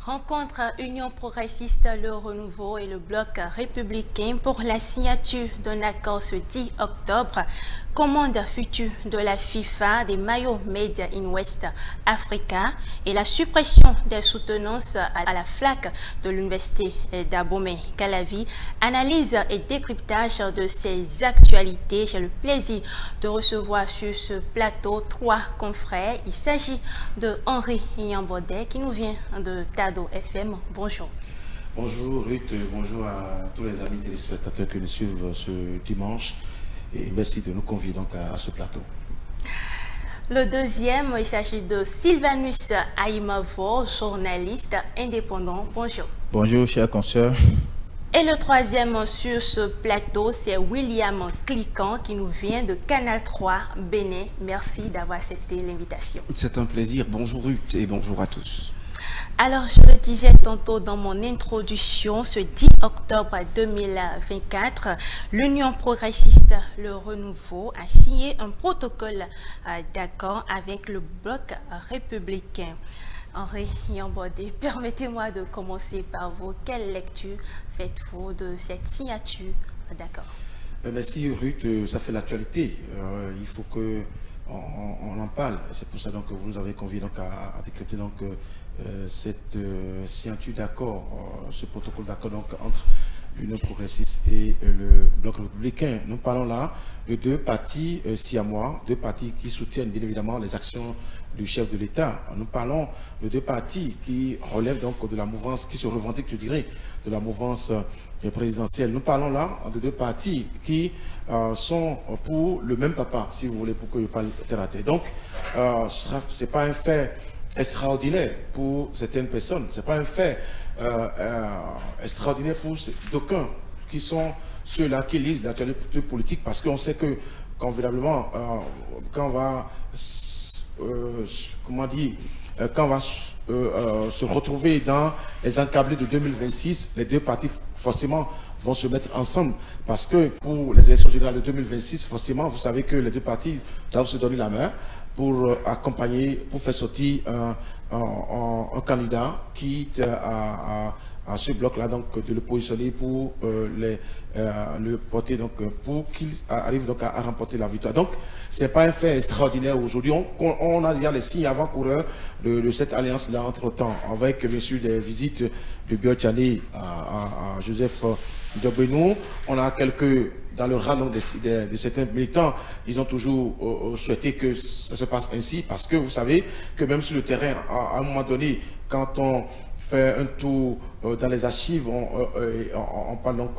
Rencontre Union progressiste, le renouveau et le bloc républicain pour la signature d'un accord ce 10 octobre. Commande future de la FIFA des maillots Made in West Africa et la suppression des soutenances à la flaque de l'université d'Abomey-Calavi. Analyse et décryptage de ces actualités. J'ai le plaisir de recevoir sur ce plateau trois confrères. Il s'agit de Henri Yambodé qui nous vient de Tado FM. Bonjour. Bonjour Ruth, bonjour à tous les amis téléspectateurs qui nous suivent ce dimanche et merci de nous convier donc à ce plateau. Le deuxième, il s'agit de Sylvanus Aimavo, journaliste indépendant. Bonjour. Bonjour chers consoeurs. Et le troisième sur ce plateau, c'est William Cliquant qui nous vient de Canal 3 Bénin. Merci d'avoir accepté l'invitation. C'est un plaisir. Bonjour Ruth et bonjour à tous. Alors, je le disais tantôt dans mon introduction, ce 10 octobre 2024, l'Union progressiste, le renouveau, a signé un protocole d'accord avec le bloc républicain. Henri Yambodé, permettez-moi de commencer par vous. Quelle lecture faites-vous de cette signature d'accord? Merci Ruth, ça fait l'actualité. Il faut que on en parle. C'est pour ça donc, que vous nous avez convié donc, à décrypter donc, cette signature d'accord, ce protocole d'accord entre l'Union progressiste et le bloc républicain. Nous parlons là de deux partis siamois, deux partis qui soutiennent bien évidemment les actions du chef de l'État. Nous parlons de deux partis qui relèvent donc de la mouvance, qui se revendiquent, je dirais, de la mouvance présidentielle. Nous parlons là de deux partis qui sont pour le même papa, si vous voulez, pour que je parle terre à terre. Donc, ce n'est pas un fait extraordinaire pour certaines personnes, ce n'est pas un fait extraordinaire pour d'aucuns qui sont ceux-là qui lisent l'actualité politique, parce qu'on sait que, convenablement, quand on va, comment dire, quand on va se retrouver dans les encablés de 2026, les deux partis forcément vont se mettre ensemble, parce que pour les élections générales de 2026, forcément, vous savez que les deux partis doivent se donner la main pour accompagner, pour faire sortir un candidat qui à ce bloc-là, donc de le positionner pour le porter, donc pour qu'il arrive donc à remporter la victoire. Donc, c'est pas un fait extraordinaire aujourd'hui. On a déjà les signes avant-coureurs de cette alliance-là entre-temps, avec bien sûr des visites de Biotchani à Joseph Dobrenou. On a quelques, dans le rang de certains militants, ils ont toujours souhaité que ça se passe ainsi, parce que vous savez que même sur le terrain, à un moment donné, quand on fait un tour dans les archives, on parle donc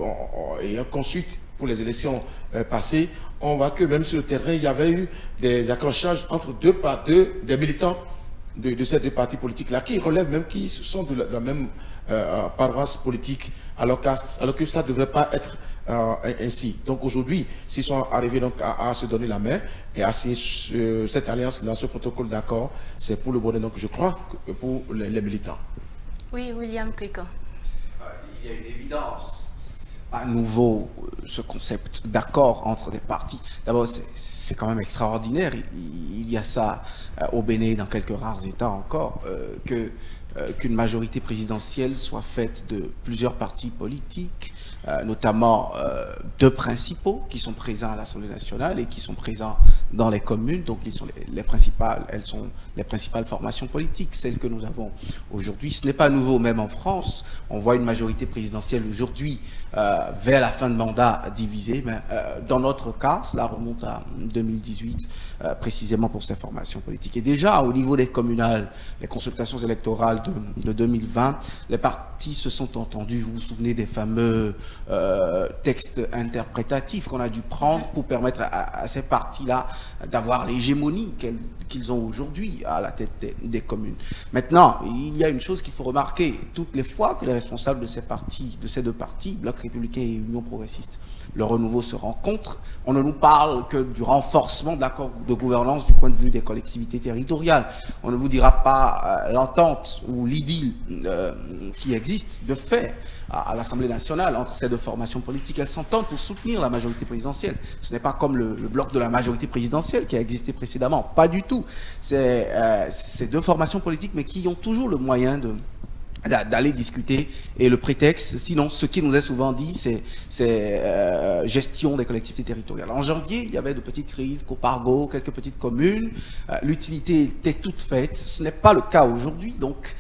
et on consulte pour les élections passées, on voit que même sur le terrain, il y avait eu des accrochages entre des militants de ces deux partis politiques-là, qui relèvent même, qui sont de la même paroisse politique, alors que ça ne devrait pas être ainsi. Donc aujourd'hui, s'ils sont arrivés donc à se donner la main et à signer cette alliance-là, ce protocole d'accord, c'est pour le bonheur, donc je crois, pour les militants. Oui, William Cliquant. Il y a une évidence. C'est pas nouveau ce concept d'accord entre des partis. D'abord, c'est quand même extraordinaire. Il y a ça au Bénin, dans quelques rares États encore, qu'une majorité présidentielle soit faite de plusieurs partis politiques, notamment deux principaux qui sont présents à l'Assemblée nationale et qui sont présents dans les communes. Donc, elles sont les principales formations politiques, celles que nous avons aujourd'hui. Ce n'est pas nouveau, même en France. On voit une majorité présidentielle aujourd'hui vers la fin de mandat divisée. Mais dans notre cas, cela remonte à 2018, précisément pour ces formations politiques. Et déjà, au niveau des communales, les consultations électorales de 2020, les partis se sont entendus. Vous vous souvenez des fameux textes interprétatifs qu'on a dû prendre pour permettre à ces partis-là d'avoir l'hégémonie qu'ils ont aujourd'hui à la tête des communes. Maintenant, il y a une chose qu'il faut remarquer. Toutes les fois que les responsables de ces deux partis, Bloc républicain et Union progressiste, le renouveau se rencontrent, on ne nous parle que du renforcement de l'accord de gouvernance du point de vue des collectivités territoriales. On ne vous dira pas l'entente ou l'idylle qui existe de fait à l'Assemblée nationale entre ces deux formations politiques. Elles s'entendent pour soutenir la majorité présidentielle. Ce n'est pas comme le bloc de la majorité présidentielle qui a existé précédemment. Pas du tout. C'est ces deux formations politiques, mais qui ont toujours le moyen d'aller discuter, et le prétexte, sinon ce qui nous est souvent dit, c'est gestion des collectivités territoriales. En janvier, il y avait de petites crises, Copargo, quelques petites communes, l'utilité était toute faite, ce n'est pas le cas aujourd'hui, donc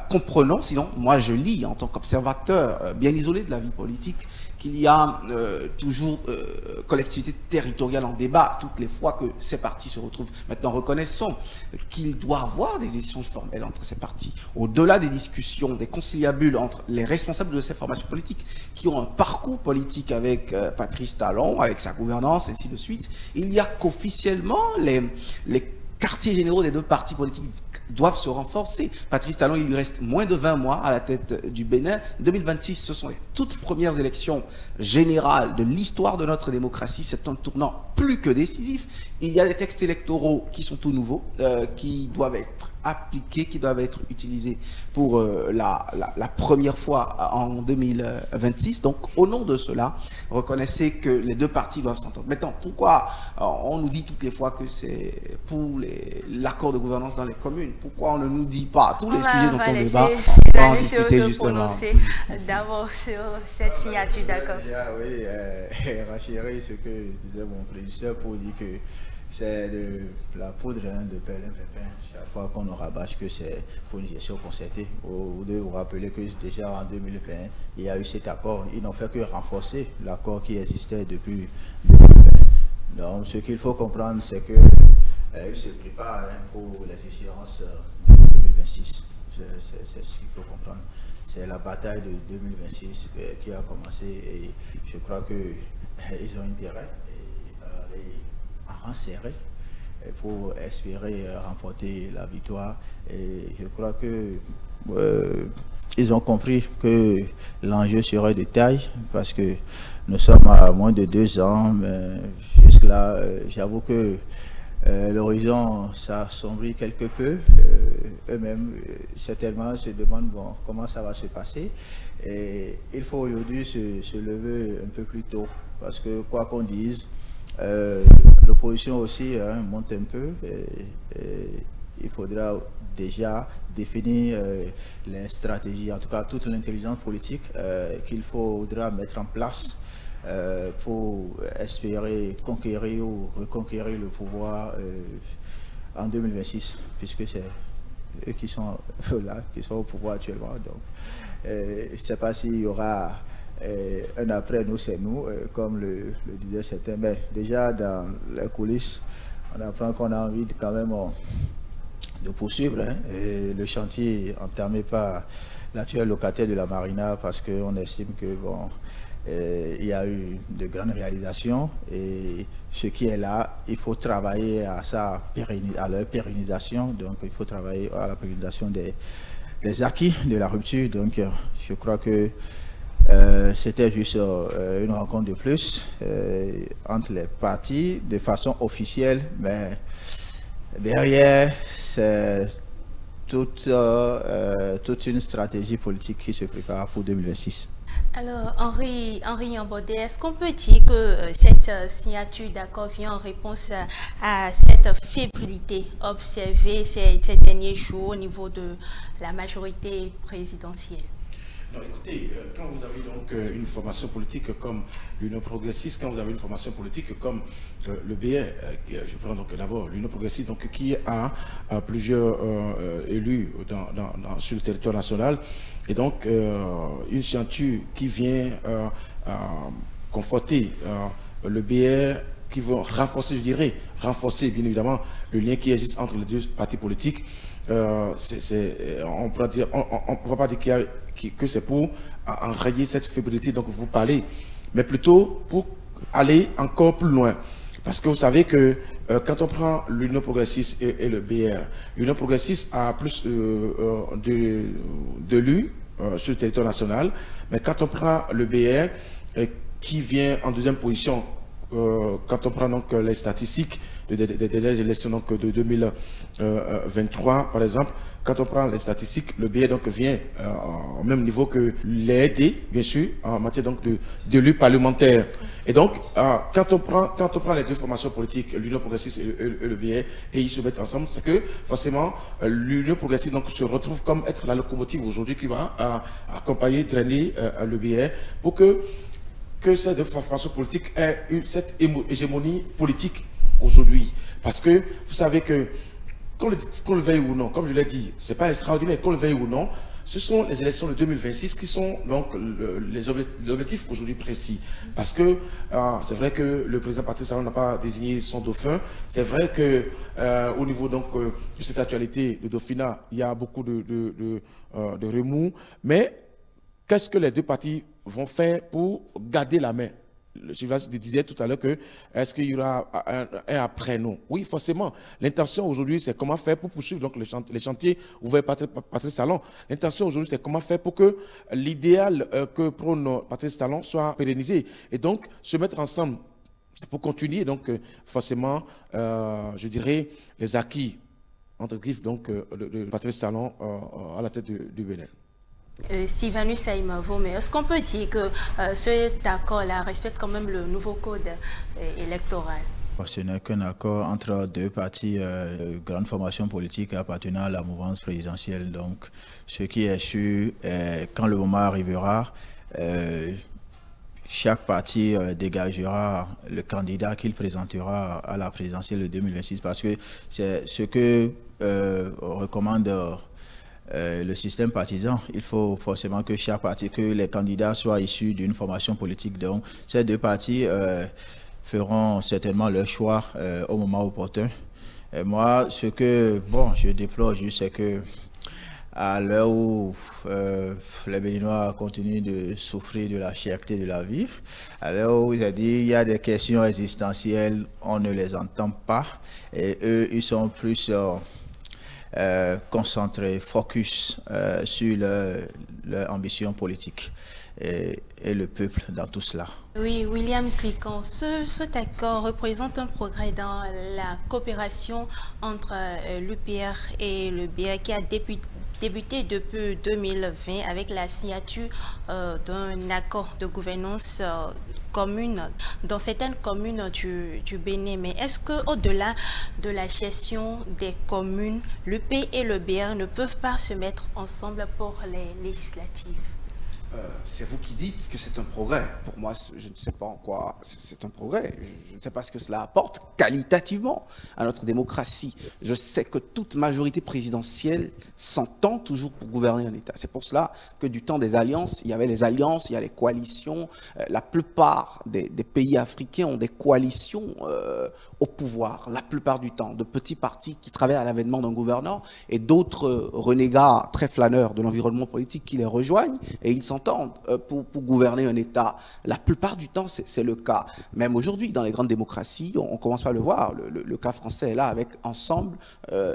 comprenons, sinon moi je lis en tant qu'observateur bien isolé de la vie politique, qu'il y a toujours collectivité territoriale en débat toutes les fois que ces partis se retrouvent. Maintenant, reconnaissons qu'il doit y avoir des échanges formels entre ces partis. Au-delà des discussions, des conciliabules entre les responsables de ces formations politiques qui ont un parcours politique avec Patrice Talon, avec sa gouvernance, et ainsi de suite, il y a qu'officiellement les quartiers généraux des deux partis politiques doivent se renforcer. Patrice Talon, il lui reste moins de 20 mois à la tête du Bénin. 2026, ce sont les toutes premières élections générales de l'histoire de notre démocratie. C'est un tournant plus que décisif. Il y a des textes électoraux qui sont tout nouveaux, qui doivent être appliqués, qui doivent être utilisés pour la première fois en 2026. Donc, au nom de cela, reconnaissez que les deux partis doivent s'entendre. Maintenant, pourquoi on nous dit toutes les fois que c'est pour l'accord de gouvernance dans les communes? Pourquoi on ne nous dit pas tous les sujets dont on débat? On va en discuter justement. D'abord sur cette signature d'accord. Oui, renchérir ce que disait mon prédécesseur pour dire que c'est de la poudre de perlimpinpin chaque fois qu'on nous rabâche que c'est pour une gestion concertée. Vous devez vous rappeler que déjà en 2020, il y a eu cet accord. Ils n'ont fait que renforcer l'accord qui existait depuis 2020. Donc ce qu'il faut comprendre, c'est que ils se préparent pour les échéances de 2026. C'est ce qu'il faut comprendre. C'est la bataille de 2026 qui a commencé et je crois qu'ils ont intérêt à aller en serrer pour espérer remporter la victoire. Et je crois que ils ont compris que l'enjeu serait de taille parce que nous sommes à moins de 2 ans, mais jusque-là, j'avoue que l'horizon s'assombrit quelque peu. Eux-mêmes, certainement, se demandent bon, comment ça va se passer. Et il faut aujourd'hui se lever un peu plus tôt. Parce que, quoi qu'on dise, l'opposition aussi monte un peu. Et il faudra déjà définir les stratégies, en tout cas toute l'intelligence politique qu'il faudra mettre en place pour espérer conquérir ou reconquérir le pouvoir en 2026, puisque c'est eux qui sont là, qui sont au pouvoir actuellement. Donc, je ne sais pas s'il y aura un après nous, c'est nous, comme le disaient certains, mais déjà dans les coulisses, on apprend qu'on a envie quand même de poursuivre le chantier entamé par l'actuel locataire de la Marina, parce qu'on estime que bon, il y a eu de grandes réalisations et ce qui est là, il faut travailler à leur pérennisation. Donc il faut travailler à la pérennisation des acquis de la rupture. Donc je crois que c'était juste une rencontre de plus entre les partis de façon officielle, mais derrière c'est toute une stratégie politique qui se prépare pour 2026. Alors, Henri Yambodé, est-ce qu'on peut dire que cette signature d'accord vient en réponse à cette fébrilité observée ces derniers jours au niveau de la majorité présidentielle? Non, écoutez, quand vous avez donc une formation politique comme l'Union progressiste, quand vous avez une formation politique comme le BR, je prends donc d'abord l'Union progressiste, donc, qui a plusieurs élus sur le territoire national, et donc une signature qui vient conforter le BR, qui va renforcer, je dirais, renforcer bien évidemment le lien qui existe entre les deux partis politiques. On ne va pas dire que c'est pour enrayer cette fébrilité dont vous parlez, mais plutôt pour aller encore plus loin. Parce que vous savez que quand on prend l'Union progressiste et le BR, l'Union progressiste a plus d'élus sur le territoire national, mais quand on prend le BR qui vient en deuxième position quand on prend donc les statistiques des élections donc, de 2023, par exemple, quand on prend les statistiques, le billet donc vient au même niveau que les aidés, bien sûr, en matière donc d'élus parlementaires. Et donc, quand on prend les deux formations politiques, l'Union progressiste et le billet, et ils se mettent ensemble, c'est que forcément l'Union progressiste donc se retrouve comme être la locomotive aujourd'hui qui va accompagner, drainer le billet pour que ces deux formations politiques aient cette hégémonie politique aujourd'hui. Parce que vous savez que, qu'on le veuille ou non, comme je l'ai dit, c'est pas extraordinaire, qu'on le veuille ou non, ce sont les élections de 2026 qui sont donc les objectifs aujourd'hui précis. Parce que c'est vrai que le président Patrice Talon n'a pas désigné son dauphin. C'est vrai que au niveau donc de cette actualité de Dauphinat, il y a beaucoup de remous. Mais qu'est-ce que les deux partis vont faire pour garder la main? Je disais tout à l'heure que est-ce qu'il y aura un après nous? Oui, forcément. L'intention aujourd'hui, c'est comment faire pour poursuivre donc les chantiers ouverts par Patrice Talon. L'intention aujourd'hui, c'est comment faire pour que l'idéal que prône Patrice Talon soit pérennisé. Et donc, se mettre ensemble, c'est pour continuer donc forcément, je dirais, les acquis entre griffes donc de Patrice Talon à la tête du Bénin. Sylvanus Saïmavo, mais est-ce qu'on peut dire que cet accord-là respecte quand même le nouveau code électoral? Ce n'est qu'un accord entre deux partis, grandes formations politiques appartenant à la mouvance présidentielle. Donc, ce qui est sûr, quand le moment arrivera, chaque parti dégagera le candidat qu'il présentera à la présidentielle de 2026, parce que c'est ce que recommande le système partisan. Il faut forcément que chaque parti, que les candidats soient issus d'une formation politique. Donc, ces deux partis feront certainement leur choix au moment opportun. Et moi, ce que, bon, je déplore juste, c'est que à l'heure où les Béninois continuent de souffrir de la cherté de la vie, à l'heure où il y a des questions existentielles, on ne les entend pas. Et eux, ils sont plus concentrés, focus sur leur ambition politique et le peuple dans tout cela. Oui, William Clicquot, cet accord représente un progrès dans la coopération entre l'UPR et le BR qui a débuté depuis 2020 avec la signature d'un accord de gouvernance commune dans certaines communes du Bénin. Mais est-ce qu'au-delà de la gestion des communes, l'UP et le BR ne peuvent pas se mettre ensemble pour les législatives? C'est vous qui dites que c'est un progrès. Pour moi, je ne sais pas en quoi c'est un progrès. Je ne sais pas ce que cela apporte qualitativement à notre démocratie. Je sais que toute majorité présidentielle s'entend toujours pour gouverner un État. C'est pour cela que du temps des alliances, il y avait les alliances, il y a les coalitions. La plupart des pays africains ont des coalitions au pouvoir, la plupart du temps, de petits partis qui travaillent à l'avènement d'un gouverneur et d'autres renégats très flâneurs de l'environnement politique qui les rejoignent et ils s'entendent pour gouverner un État. La plupart du temps, c'est le cas. Même aujourd'hui, dans les grandes démocraties, on commence à le voir. Le cas français est là avec Ensemble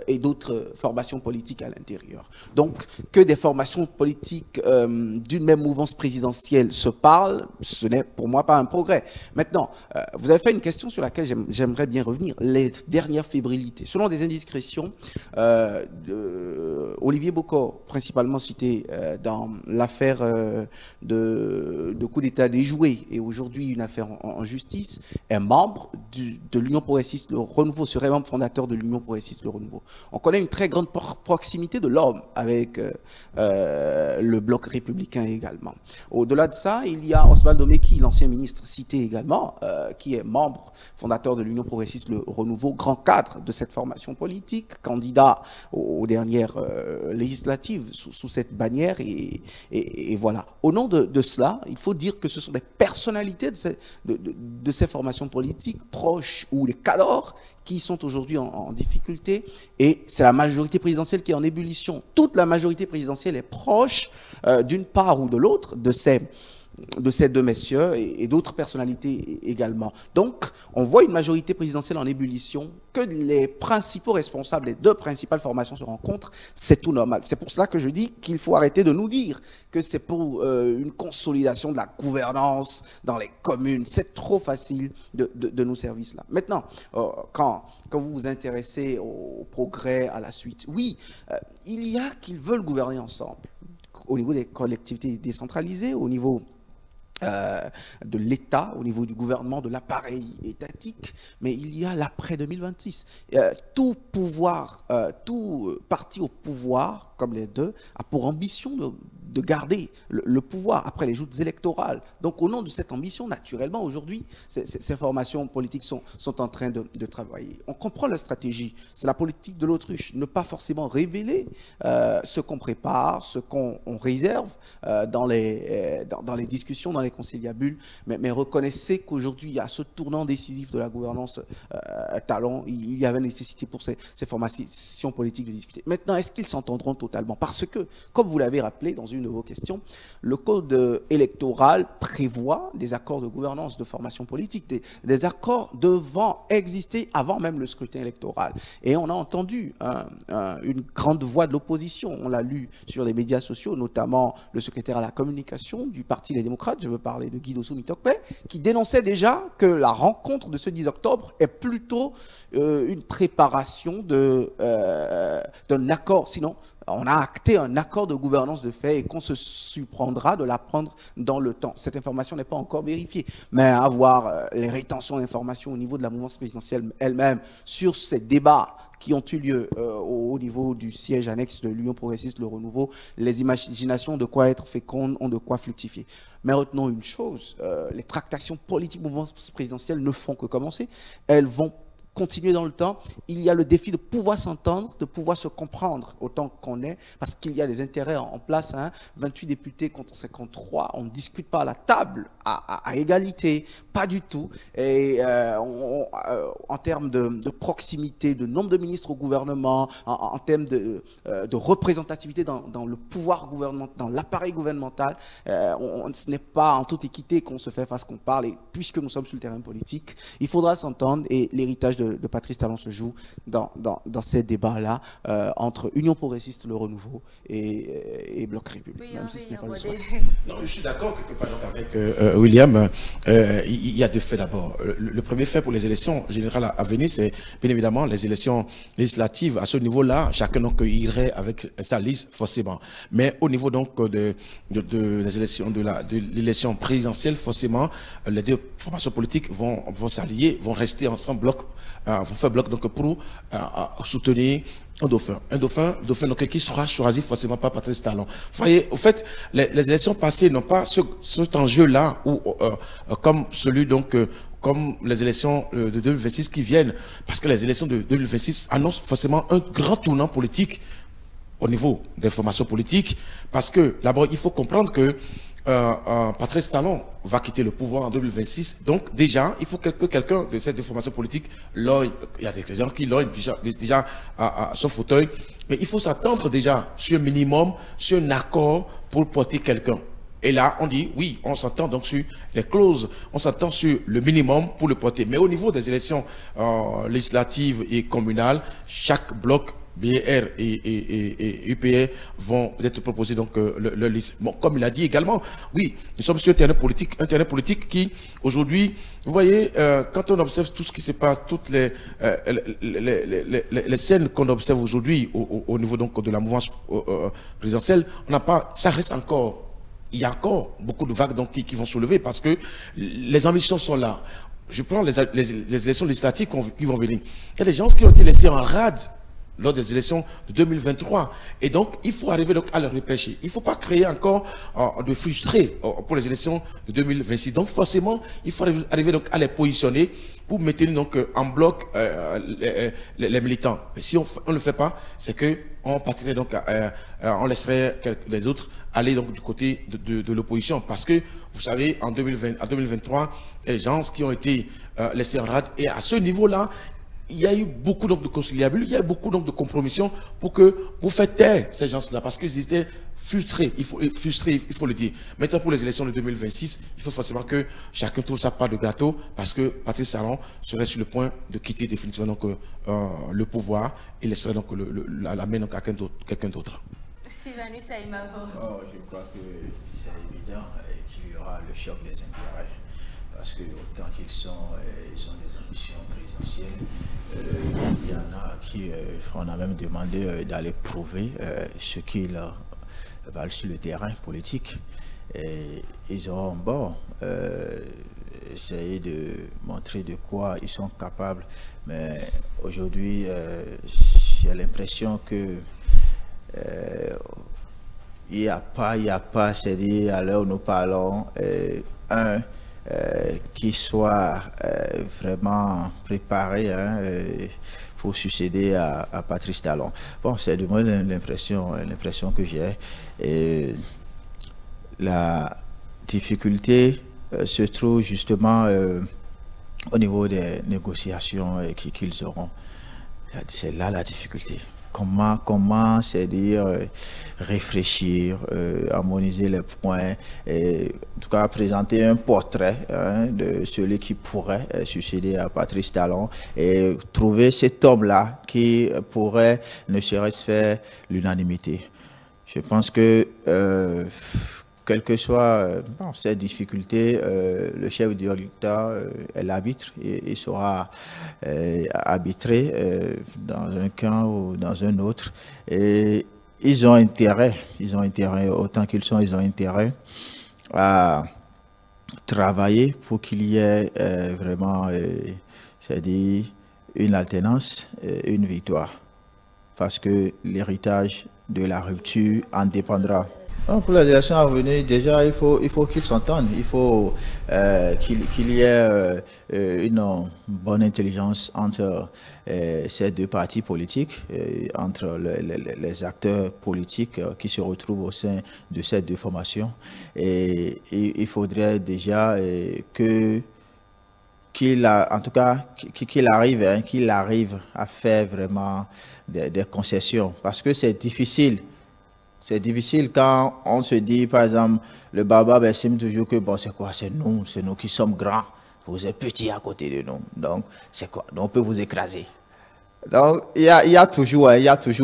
et d'autres formations politiques à l'intérieur. Donc, que des formations politiques d'une même mouvance présidentielle se parlent, ce n'est pour moi pas un progrès. Maintenant, vous avez fait une question sur laquelle j'aimerais bien revenir. Les dernières fébrilités. Selon des indiscrétions, Olivier Bokor, principalement cité dans l'affaire de coup d'État déjoué et aujourd'hui une affaire en justice, est membre de l'Union progressiste Le Renouveau, serait membre fondateur de l'Union progressiste Le Renouveau. On connaît une très grande proximité de l'homme avec le bloc républicain également. Au-delà de ça, il y a Osvaldo Meki, l'ancien ministre cité également, qui est membre fondateur de l'Union progressiste Le Renouveau, grand cadre de cette formation politique, candidat aux dernières législatives sous cette bannière et voilà. Au nom de cela, il faut dire que ce sont des personnalités de ces formations politiques proches ou les cadors qui sont aujourd'hui en difficulté et c'est la majorité présidentielle qui est en ébullition. Toute la majorité présidentielle est proche d'une part ou de l'autre de ces ces deux messieurs et d'autres personnalités également. Donc, on voit une majorité présidentielle en ébullition, que les principaux responsables des deux principales formations se rencontrent, c'est tout normal. C'est pour cela que je dis qu'il faut arrêter de nous dire que c'est pour une consolidation de la gouvernance dans les communes. C'est trop facile de nous servir cela. Maintenant, quand vous vous intéressez au progrès, à la suite, oui, il y a qu'ils veulent gouverner ensemble, au niveau des collectivités décentralisées, au niveau de l'État, au niveau du gouvernement, de l'appareil étatique, mais il y a l'après 2026. Tout pouvoir, tout parti au pouvoir, comme les deux, a pour ambition de garder le pouvoir après les joutes électorales. Donc au nom de cette ambition, naturellement, aujourd'hui, ces formations politiques sont en train de travailler. On comprend la stratégie, c'est la politique de l'autruche, ne pas forcément révéler ce qu'on prépare, ce qu'on réserve dans les discussions, dans les conciliabules, mais reconnaissez qu'aujourd'hui, à ce tournant décisif de la gouvernance talon, il y avait nécessité pour ces formations politiques de discuter. Maintenant, est-ce qu'ils s'entendront totalement? Parce que, comme vous l'avez rappelé dans une de vos questions, le code électoral prévoit des accords de gouvernance de formation politique, des accords devant exister avant même le scrutin électoral. Et on a entendu une grande voix de l'opposition, on l'a lu sur les médias sociaux, notamment le secrétaire à la communication du Parti Les Démocrates, je veux parler de Guido Soumitokpe, qui dénonçait déjà que la rencontre de ce 10 octobre est plutôt une préparation d'un accord, sinon on a acté un accord de gouvernance de fait et qu'on se surprendra de l'apprendre dans le temps. Cette information n'est pas encore vérifiée, mais avoir les rétentions d'informations au niveau de la mouvance présidentielle elle-même sur ces débats qui ont eu lieu au niveau du siège annexe de l'Union progressiste, le renouveau, les imaginations de quoi être fécondes ont de quoi fructifier. Mais retenons une chose, les tractations politiques mouvance présidentielle ne font que commencer, elles vont continuer dans le temps. Il y a le défi de pouvoir s'entendre, de pouvoir se comprendre autant qu'on est, parce qu'il y a des intérêts en place. 28 députés contre 53, on ne discute pas à la table à égalité, pas du tout. Et en termes de proximité, de nombre de ministres au gouvernement, en termes de représentativité dans le pouvoir gouvernemental, dans l'appareil gouvernemental, ce n'est pas en toute équité qu'on se fait face qu'on parle. Et puisque nous sommes sur le terrain politique, il faudra s'entendre, et l'héritage de Patrice Talon se joue dans ces débats-là entre Union progressiste, le renouveau et Bloc République, oui, même si ce n'est pas le soir. Non, je suis d'accord quelque part donc avec William. Il y a deux faits d'abord. Le premier fait pour les élections générales à venir, c'est bien évidemment les élections législatives. À ce niveau-là, chacun donc irait avec sa liste forcément. Mais au niveau donc des élections de l'élection présidentielle, forcément, les deux formations politiques vont s'allier, vont rester ensemble, vont faire bloc donc pour soutenir un dauphin. Un dauphin donc, qui sera choisi forcément par Patrice Talon. Vous voyez, au fait, les élections passées n'ont pas cet enjeu-là, comme celui donc, comme les élections de 2026 qui viennent, parce que les élections de 2026 annoncent forcément un grand tournant politique au niveau des formations politiques, parce que d'abord, il faut comprendre que Patrice Talon va quitter le pouvoir en 2026. Donc déjà, il faut que quelqu'un de cette formation politique logne. Il y a des gens qui lognent déjà à son fauteuil. Mais il faut s'attendre déjà sur un minimum, sur un accord pour porter quelqu'un. Et là, on dit, oui, on s'entend donc sur les clauses, on s'entend sur le minimum pour le porter. Mais au niveau des élections législatives et communales, chaque bloc BR et UPR vont peut-être proposer donc leur liste. Bon, comme il a dit également, oui, nous sommes sur un terrain politique qui, aujourd'hui, vous voyez, quand on observe tout ce qui se passe, toutes les scènes qu'on observe aujourd'hui au niveau donc de la mouvance présidentielle, on n'a pas, ça reste encore, il y a encore beaucoup de vagues donc qui vont soulever parce que les ambitions sont là. Je prends les élections législatives qui vont venir. Il y a des gens qui ont été laissés en rade lors des élections de 2023. Et donc, il faut arriver donc à les repêcher. Il ne faut pas créer encore de frustrés pour les élections de 2026. Donc, forcément, il faut arriver donc à les positionner pour maintenir donc en bloc les militants. Mais si on ne le fait pas, c'est que on partirait donc, on laisserait les autres aller donc du côté de l'opposition. Parce que, vous savez, en 2023, les gens qui ont été laissés en rade, et à ce niveau-là, il y a eu beaucoup donc, de conciliabules, il y a eu beaucoup donc, de compromissions pour faire taire ces gens-là, parce qu'ils étaient frustrés, il faut le dire. Maintenant, pour les élections de 2026, il faut forcément que chacun trouve sa part de gâteau, parce que Patrice Talon serait sur le point de quitter définitivement donc, le pouvoir et laisserait donc la main donc, à quelqu'un d'autre. Sylvanus Aimavo. Oh, je crois que c'est évident qu'il y aura le choc des intérêts. Parce que autant ils ont des ambitions présidentielles, il y en a qui, on a même demandé d'aller prouver ce qu'ils valent sur le terrain politique. Et ils auront, bon, essayé de montrer de quoi ils sont capables. Mais aujourd'hui, j'ai l'impression que il n'y a pas, c'est-à-dire à l'heure où nous parlons, qui soit vraiment préparé pour succéder à Patrice Talon. Bon, c'est du moins l'impression que j'ai. Et la difficulté se trouve justement au niveau des négociations qu'ils auront. C'est là la difficulté. Comment c'est-à-dire réfléchir, harmoniser les points, et, en tout cas présenter un portrait de celui qui pourrait succéder à Patrice Talon et trouver cet homme-là qui pourrait ne serait-ce faire l'unanimité. Je pense que quelle que soit cette difficulté, le chef du l'État est l'arbitre et il saura arbitrer dans un camp ou dans un autre. Et ils ont intérêt, autant qu'ils sont, ils ont intérêt à travailler pour qu'il y ait vraiment, c'est-à-dire une alternance, une victoire. Parce que l'héritage de la rupture en dépendra. Pour les élections à venir, déjà, il faut qu'ils s'entendent. Il faut qu'il y ait une bonne intelligence entre ces deux partis politiques, entre les acteurs politiques qui se retrouvent au sein de ces deux formations. Et il faudrait déjà qu'il arrive à faire vraiment des concessions. Parce que c'est difficile. C'est difficile quand on se dit, par exemple, le Baba estime toujours que, bon, c'est quoi? C'est nous qui sommes grands. Vous êtes petits à côté de nous. Donc, c'est quoi? Donc, on peut vous écraser. Donc, il y a toujours,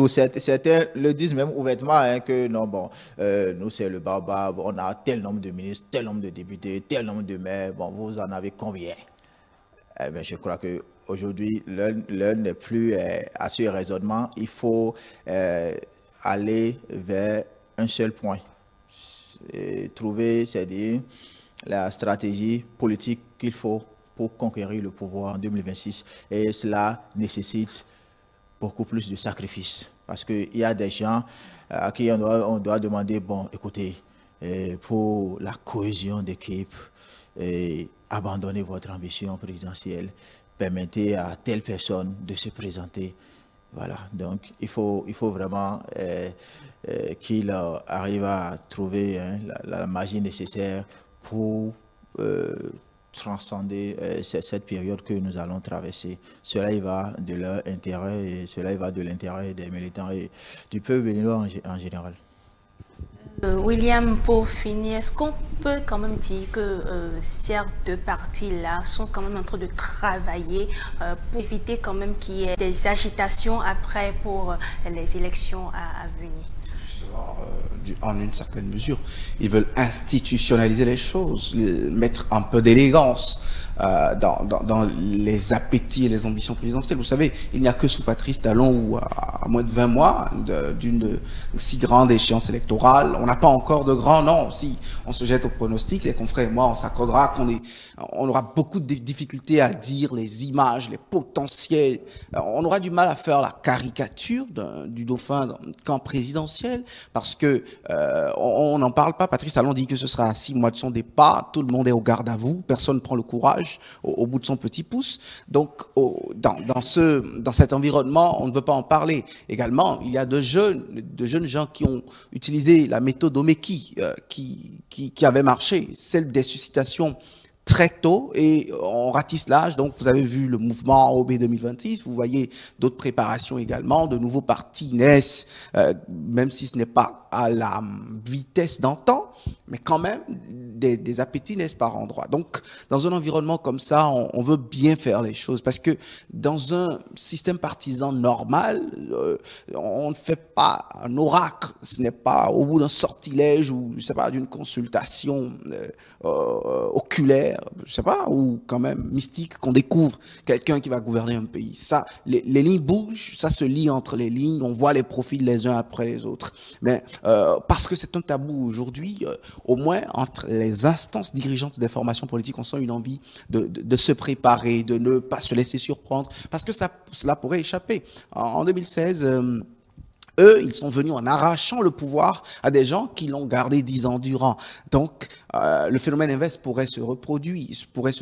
certains le disent même ouvertement, que non, bon, nous, c'est le Baba, on a tel nombre de ministres, tel nombre de députés, tel nombre de maires, bon, vous en avez combien? Eh bien, je crois qu'aujourd'hui, l'heure n'est plus à ce raisonnement. Il faut aller vers un seul point, et trouver, c'est-à-dire la stratégie politique qu'il faut pour conquérir le pouvoir en 2026. Et cela nécessite beaucoup plus de sacrifices, parce qu'il y a des gens à qui on doit demander, bon, écoutez, pour la cohésion d'équipe, abandonnez votre ambition présidentielle, permettez à telle personne de se présenter. Voilà, donc il faut vraiment qu'il arrive à trouver la magie nécessaire pour transcender cette période que nous allons traverser. Cela y va de leur intérêt et cela y va de l'intérêt des militants et du peuple béninois en général. William, pour finir, est-ce qu'on peut quand même dire que ces deux partis-là sont quand même en train de travailler pour éviter quand même qu'il y ait des agitations après pour les élections à venir? Justement, en une certaine mesure, ils veulent institutionnaliser les choses, mettre un peu d'élégance dans les appétits et les ambitions présidentielles. Vous savez, il n'y a que sous Patrice Talon où, à moins de 20 mois d'une si grande échéance électorale, on n'a pas encore de grands noms. Si on se jette au pronostic, les confrères et moi, on s'accordera on aura beaucoup de difficultés à dire les images, les potentiels. On aura du mal à faire la caricature du dauphin dans le camp présidentiel parce que on n'en parle pas. Patrice Talon dit que ce sera à 6 mois de son départ. Tout le monde est au garde à vous. Personne ne prend le courage au bout de son petit pouce. Donc, dans cet environnement, on ne veut pas en parler. Également, il y a de jeunes gens qui ont utilisé la méthode Omeki qui avait marché, celle des suscitations très tôt et on ratisse l'âge. Donc, vous avez vu le mouvement OB 2026, vous voyez d'autres préparations également, de nouveaux partis naissent, même si ce n'est pas à la vitesse d'antan, mais quand même, des appétits naissent par endroits. Donc, dans un environnement comme ça, on veut bien faire les choses parce que dans un système partisan normal, on ne fait pas un oracle. Ce n'est pas au bout d'un sortilège ou, je sais pas, d'une consultation oculaire, je sais pas, ou quand même mystique, qu'on découvre quelqu'un qui va gouverner un pays. Ça, les lignes bougent, ça se lit entre les lignes, on voit les profils les uns après les autres. Mais parce que c'est un tabou aujourd'hui, au moins entre les instances dirigeantes des formations politiques, on sent une envie de se préparer, de ne pas se laisser surprendre, parce que cela pourrait échapper. En 2016, eux, ils sont venus en arrachant le pouvoir à des gens qui l'ont gardé 10 ans durant. Donc, le phénomène inverse pourrait se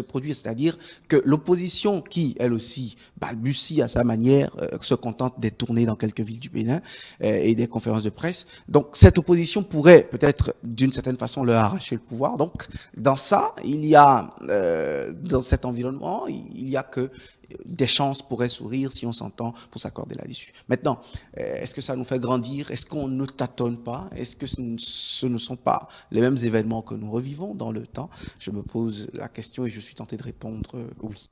produire, c'est-à-dire que l'opposition qui, elle aussi, balbutie à sa manière, se contente d'être tournée dans quelques villes du Bénin et des conférences de presse. Donc, cette opposition pourrait peut-être, d'une certaine façon, leur arracher le pouvoir. Donc, dans ça, il y a, dans cet environnement, il y a que des chances pourraient sourire si on s'entend pour s'accorder là-dessus. Maintenant, est-ce que ça nous fait grandir? Est-ce qu'on ne tâtonne pas? Est-ce que ce ne sont pas les mêmes événements que nous revivons dans le temps? Je me pose la question et je suis tenté de répondre oui.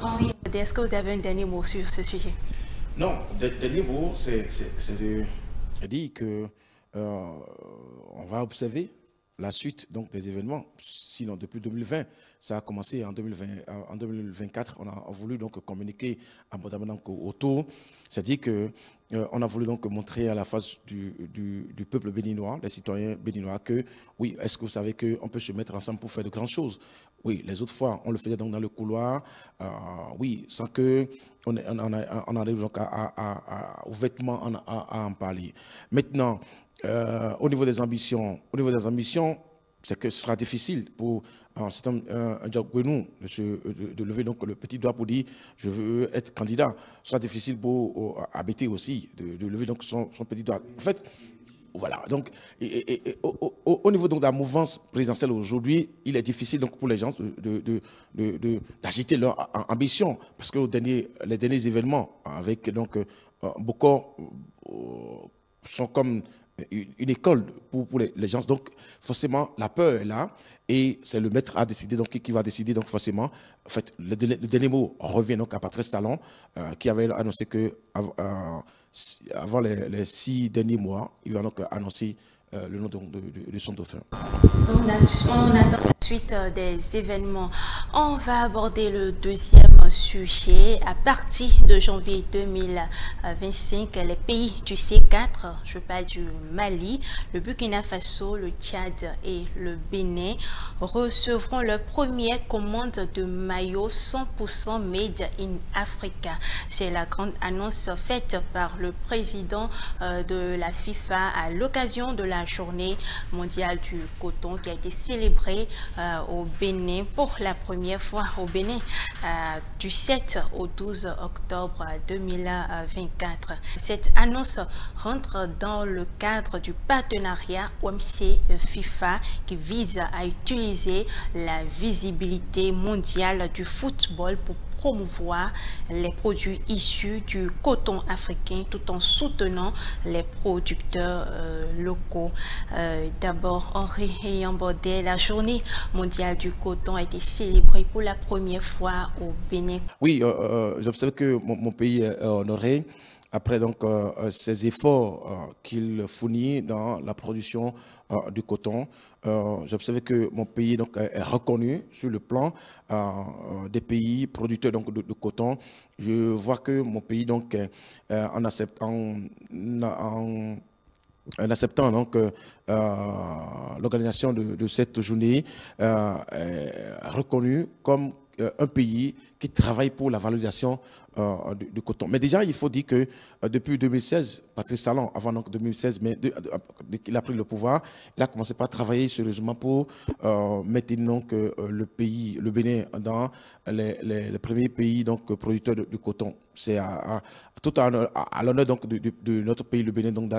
Henri, est-ce que vous avez un dernier mot sur ce sujet? Non, dernier mot, c'est de dire que on va observer la suite donc des événements. Sinon, depuis 2020, ça a commencé en 2020, en 2024, on a voulu donc communiquer abondamment autour. C'est-à-dire que on a voulu donc montrer à la face du peuple béninois, les citoyens béninois, que oui, est-ce que vous savez qu'on peut se mettre ensemble pour faire de grandes choses? Oui, les autres fois, on le faisait donc dans le couloir, oui, sans que on arrive donc ouvertement à en parler. Maintenant, au niveau des ambitions, c'est que ce sera difficile pour un Diop Gwenou de lever donc le petit doigt pour dire je veux être candidat. Ce sera difficile pour ABT aussi de lever donc son petit doigt. En fait, voilà. Donc, au niveau donc de la mouvance présidentielle aujourd'hui, il est difficile donc pour les gens d'agiter leur ambition parce que les derniers événements avec donc Bokor sont comme une école pour les gens. Donc, forcément, la peur est là et c'est le maître à décider, donc qui va décider. Donc, forcément, en fait, le dernier mot revient donc à Patrice Talon, qui avait annoncé que avant les 6 derniers mois, il va donc annoncer le nom de son dauphin. On attend la suite des événements. On va aborder le deuxième sujet. À partir de janvier 2025, les pays du C4, je parle du Mali, le Burkina Faso, le Tchad et le Bénin, recevront leur première commande de maillots 100% made in Africa. C'est la grande annonce faite par le président de la FIFA à l'occasion de la journée mondiale du coton qui a été célébrée au Bénin pour la première fois au Bénin du 7 au 12 octobre 2024. Cette annonce rentre dans le cadre du partenariat OMC-FIFA qui vise à utiliser la visibilité mondiale du football pour promouvoir les produits issus du coton africain tout en soutenant les producteurs locaux. D'abord, Henri Yambodé, la journée mondiale du coton a été célébrée pour la première fois au Bénin. Oui, j'observe que mon pays est honoré après donc ces efforts qu'il fournit dans la production du coton. J'observe que mon pays donc est reconnu sur le plan des pays producteurs donc de coton. Je vois que mon pays donc en acceptant donc l'organisation de cette journée est reconnu comme un pays qui travaille pour la valorisation du coton. Mais déjà, il faut dire que depuis 2016, Patrice Talon, avant donc 2016, mais dès qu'il a pris le pouvoir, il a commencé par travailler sérieusement pour mettre donc, le Bénin, dans les premiers pays donc, producteurs de coton. c'est tout à l'honneur donc de notre pays, le Bénin, donc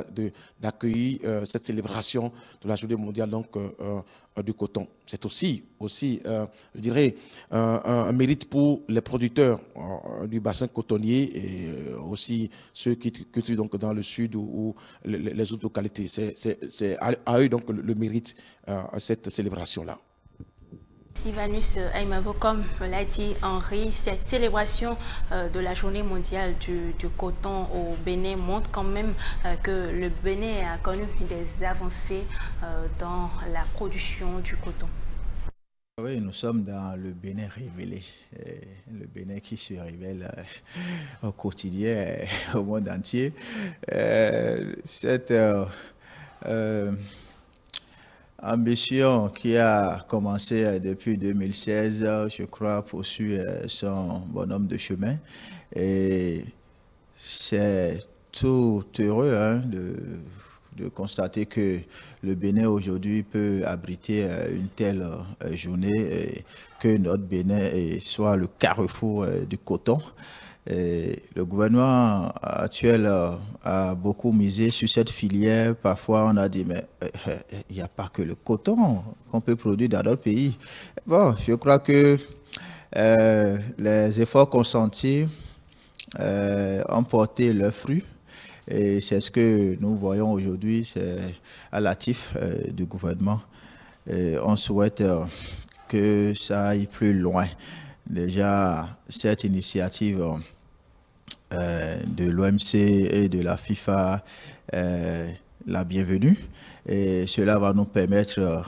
d'accueillir cette célébration de la journée mondiale donc du coton. C'est aussi je dirais, un mérite pour les producteurs du bassin cotonnier et aussi ceux qui cultivent donc dans le sud ou les autres localités. C'est à eux donc le mérite cette célébration-là. Sylvanus Aimavo, comme l'a dit Henri, cette célébration de la journée mondiale du coton au Bénin montre quand même que le Bénin a connu des avancées dans la production du coton. Oui, nous sommes dans le Bénin révélé, le Bénin qui se révèle au quotidien, au monde entier. Cette ambition qui a commencé depuis 2016, je crois, poursuit son bonhomme de chemin. Et c'est tout heureux de constater que le Bénin aujourd'hui peut abriter une telle journée et que notre Bénin soit le carrefour du coton. Et le gouvernement actuel a beaucoup misé sur cette filière. Parfois, on a dit, mais il n'y a pas que le coton qu'on peut produire dans d'autres pays. Bon, je crois que les efforts consentis ont porté leurs fruits. Et c'est ce que nous voyons aujourd'hui, c'est à l'actif du gouvernement. Et on souhaite que ça aille plus loin. Déjà, cette initiative de l'OMC et de la FIFA la bienvenue. Et cela va nous permettre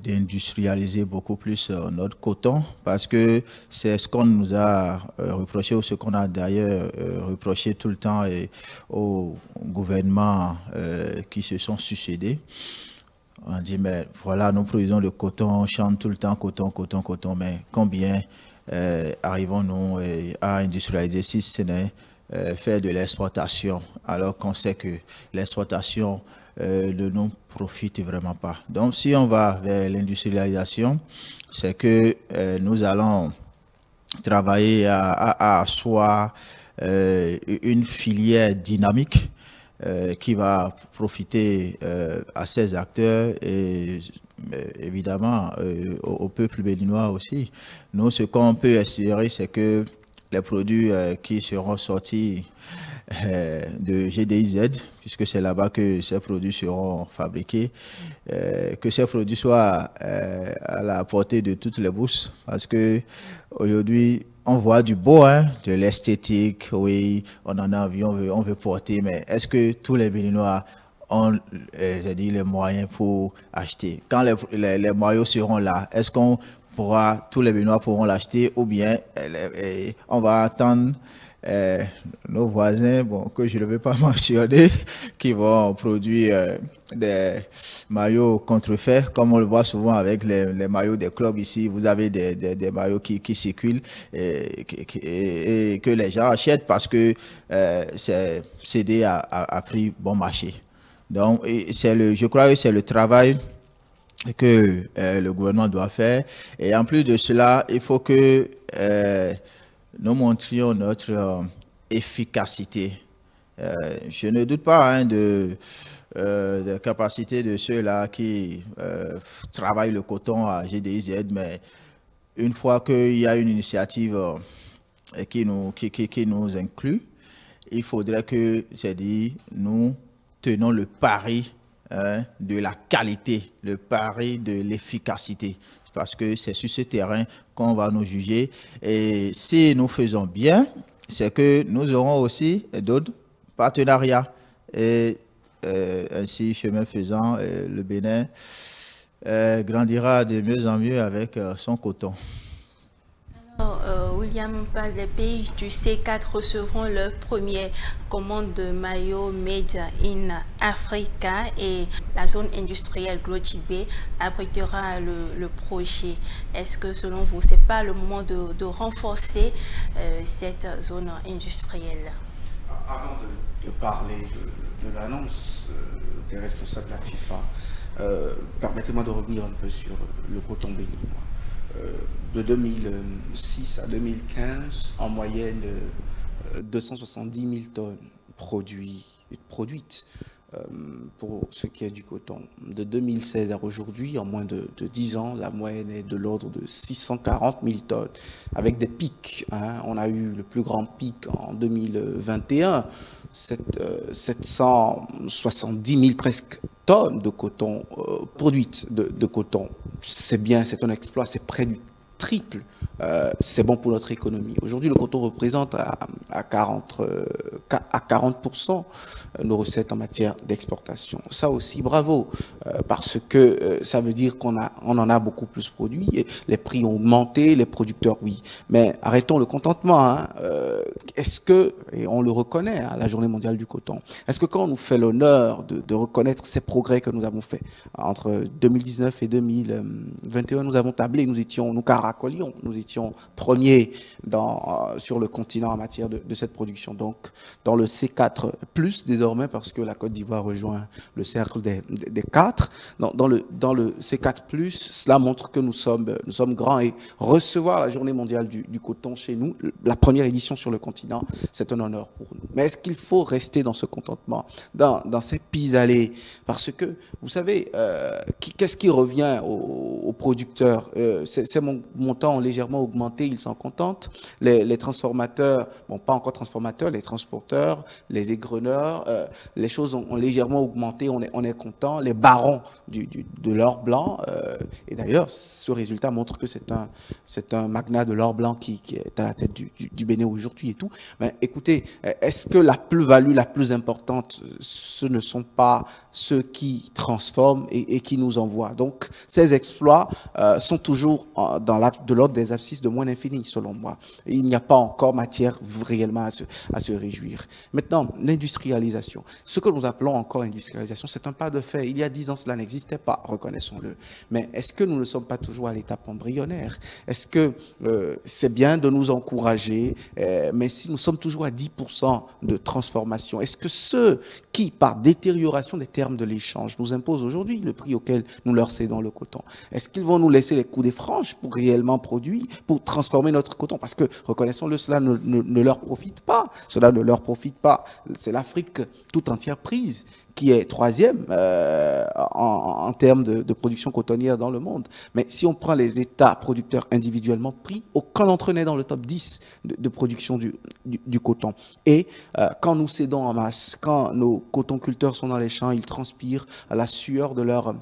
d'industrialiser beaucoup plus notre coton, parce que c'est ce qu'on nous a reproché, ou ce qu'on a d'ailleurs reproché tout le temps aux gouvernements qui se sont succédés. On dit, mais voilà, nous produisons le coton, on chante tout le temps coton, coton, coton, mais combien arrivons-nous à industrialiser si ce n'est faire de l'exportation, alors qu'on sait que l'exportation ne nous profite vraiment pas. Donc si on va vers l'industrialisation, c'est que nous allons travailler à asseoir une filière dynamique qui va profiter à ces acteurs et évidemment au peuple béninois aussi. Nous, ce qu'on peut espérer, c'est que les produits qui seront sortis de GDIZ, puisque c'est là-bas que ces produits seront fabriqués, que ces produits soient à la portée de toutes les bourses, parce que aujourd'hui on voit du beau, hein, de l'esthétique, oui, on en a envie, on veut porter, mais est-ce que tous les Béninois ont les moyens pour acheter? Quand les moyens seront là, est-ce qu'on pourra, tous les Béninois pourront l'acheter, ou bien on va attendre nos voisins, bon, que je ne vais pas mentionner, qui vont produire des maillots contrefaits, comme on le voit souvent avec les maillots des clubs ici. Vous avez des maillots qui circulent et que les gens achètent parce que c'est cédé à prix bon marché. Donc, je crois que c'est le travail que le gouvernement doit faire. Et en plus de cela, il faut que nous montrions notre efficacité. Je ne doute pas de capacité de ceux-là qui travaillent le coton à GDIZ, mais une fois qu'il y a une initiative qui nous inclut, il faudrait que, j'ai dit, nous tenons le pari de la qualité, le pari de l'efficacité, parce que c'est sur ce terrain qu'on va nous juger. Et si nous faisons bien, c'est que nous aurons aussi d'autres partenariats. Et ainsi, chemin faisant, le Bénin grandira de mieux en mieux avec son coton. Alors, William, les pays du C4 recevront leur première commande de maillots Made in Africa et la zone industrielle Glotibé abritera le projet. Est-ce que selon vous, ce n'est pas le moment de renforcer cette zone industrielle? Avant de parler de l'annonce des responsables de la FIFA, permettez-moi de revenir un peu sur le coton béninois. de 2006 à 2015, en moyenne 270 000 tonnes produites pour ce qui est du coton. De 2016 à aujourd'hui, en moins de 10 ans, la moyenne est de l'ordre de 640 000 tonnes, avec des pics. On a eu le plus grand pic en 2021, 770 000 presque tonnes de coton produites de coton. C'est bien, c'est un exploit, c'est près du triple. C'est bon pour notre économie. Aujourd'hui, le coton représente à 40% nos recettes en matière d'exportation. Ça aussi, bravo, parce que ça veut dire on en a beaucoup plus produit. Et les prix ont augmenté, les producteurs, oui. Mais arrêtons le contentement. Est-ce que, et on le reconnaît à la Journée mondiale du coton, est-ce que quand on nous fait l'honneur de reconnaître ces progrès que nous avons faits entre 2019 et 2021, nous avons tablé, nous caracolions, nous étions premiers sur le continent en matière de cette production. Donc, dans le C4+, désormais, parce que la Côte d'Ivoire rejoint le cercle des 4, dans le C4+, cela montre que nous sommes grands, et recevoir la Journée mondiale du coton chez nous, la première édition sur le continent, c'est un honneur pour nous. Mais est-ce qu'il faut rester dans ce contentement, dans ces pis-aller? Parce que, vous savez, qu'est-ce qui revient aux producteurs? Ces montants ont légèrement augmenté, ils s'en contentent. Les transformateurs, bon, pas encore transformateurs, les transporteurs, les égreneurs, les choses ont légèrement augmenté, on est content. Les barons de l'or blanc, et d'ailleurs, ce résultat montre que c'est un magnat de l'or blanc qui est à la tête du Bénin aujourd'hui et tout. Mais écoutez, est-ce que la plus-value la plus importante, ce ne sont pas ceux qui transforment et qui nous envoient? Donc, ces exploits sont toujours de l'ordre des abscisses de moins d'infini, selon moi. Il n'y a pas encore matière réellement à se réjouir. Maintenant, l'industrialisation. Ce que nous appelons encore industrialisation, c'est un pas de fait. Il y a 10 ans, cela n'existait pas, reconnaissons-le. Mais est-ce que nous ne sommes pas toujours à l'étape embryonnaire? Est-ce que c'est bien de nous encourager, mais si nous sommes toujours à 10% de transformation, est-ce que ceux qui, par détérioration des termes de l'échange, nous imposent aujourd'hui le prix auquel nous leur cédons le coton, est-ce qu'ils vont nous laisser les coups des franges pour réellement produire, pour transformer notre coton? Parce que, reconnaissons-le, cela ne leur profite pas. Cela ne leur profite pas. C'est l'Afrique tout entière prise qui est 3e en termes de production cotonnière dans le monde. Mais si on prend les États producteurs individuellement pris, aucun d'entre eux n'est dans le top 10 de production du coton. Et quand nous cédons en masse, quand nos cotonculteurs sont dans les champs, ils transpirent à la sueur de leur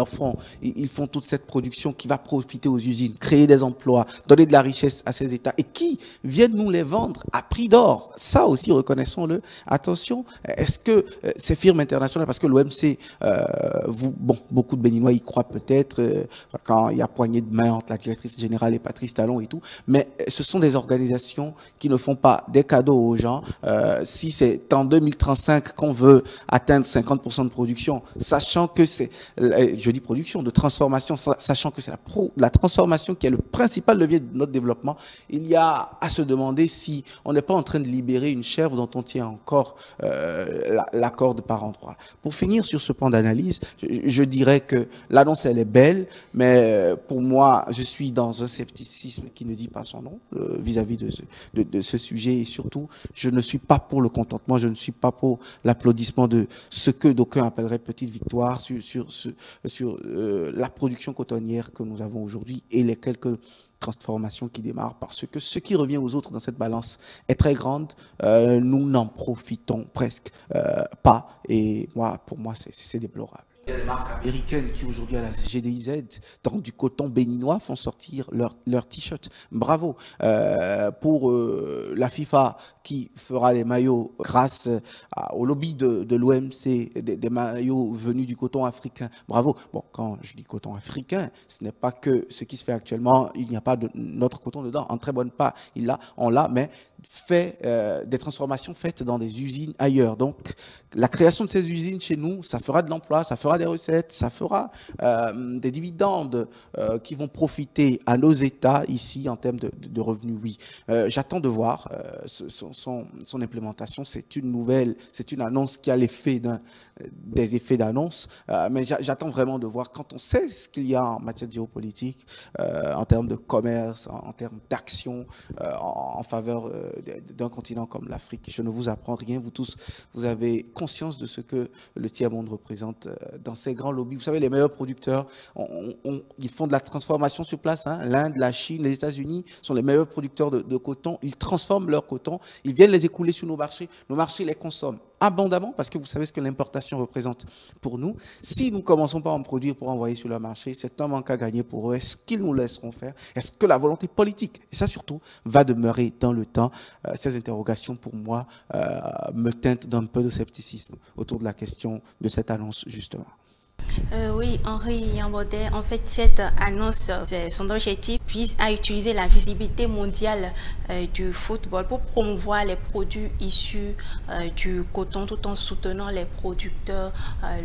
front, ils font toute cette production qui va profiter aux usines, créer des emplois, donner de la richesse à ces États, et qui viennent nous les vendre à prix d'or. Ça aussi, reconnaissons-le. Attention, est-ce que ces firmes internationales, parce que l'OMC, beaucoup de Béninois y croient peut-être, quand il y a poignée de main entre la directrice générale et Patrice Talon et tout, mais ce sont des organisations qui ne font pas des cadeaux aux gens. Si c'est en 2035 qu'on veut atteindre 50% de production, sachant que c'est je dis production, de transformation, sachant que c'est la transformation qui est le principal levier de notre développement, il y a à se demander si on n'est pas en train de libérer une chèvre dont on tient encore la corde par endroits. Pour finir sur ce point d'analyse, je dirais que l'annonce, elle est belle, mais pour moi, je suis dans un scepticisme qui ne dit pas son nom vis-à-vis de ce sujet, et surtout, je ne suis pas pour le contentement, je ne suis pas pour l'applaudissement de ce que d'aucuns appelleraient petite victoire sur la production cotonnière que nous avons aujourd'hui et les quelques transformations qui démarrent, parce que ce qui revient aux autres dans cette balance est très grande. Nous n'en profitons presque pas, et pour moi, c'est déplorable. Il y a des marques américaines qui aujourd'hui à la GDIZ, dans du coton béninois, font sortir leur t-shirt. Bravo. Pour la FIFA qui fera les maillots grâce au lobby de l'OMC, des maillots venus du coton africain. Bravo. Bon, quand je dis coton africain, ce n'est pas que ce qui se fait actuellement, il n'y a pas de notre coton dedans. En très bonne part, on l'a, mais fait des transformations faites dans des usines ailleurs. Donc, la création de ces usines chez nous, ça fera de l'emploi, ça fera des recettes, ça fera des dividendes qui vont profiter à nos États ici en termes de revenus, oui. J'attends de voir son implémentation. C'est une annonce qui a des effets d'annonce, mais j'attends vraiment de voir quand on sait ce qu'il y a en matière de géopolitique, en termes de commerce, en termes d'action en faveur d'un continent comme l'Afrique. Je ne vous apprends rien, vous tous, vous avez conscience de ce que le tiers-monde représente dans ces grands lobbies. Vous savez, les meilleurs producteurs, ils font de la transformation sur place. Hein. L'Inde, la Chine, les États-Unis sont les meilleurs producteurs de coton. Ils transforment leur coton, ils viennent les écouler sur nos marchés les consomment abondamment parce que vous savez ce que l'importation représente pour nous. Si nous ne commençons pas à en produire pour envoyer sur le marché, c'est un manque à gagner pour eux. Est-ce qu'ils nous laisseront faire? Est-ce que la volonté politique, et ça surtout, va demeurer dans le temps? Ces interrogations, pour moi, me teintent d'un peu de scepticisme autour de la question de cette annonce, justement. Oui, Henri Yambodé, en fait, cette annonce, son objectif vise à utiliser la visibilité mondiale du football pour promouvoir les produits issus du coton tout en soutenant les producteurs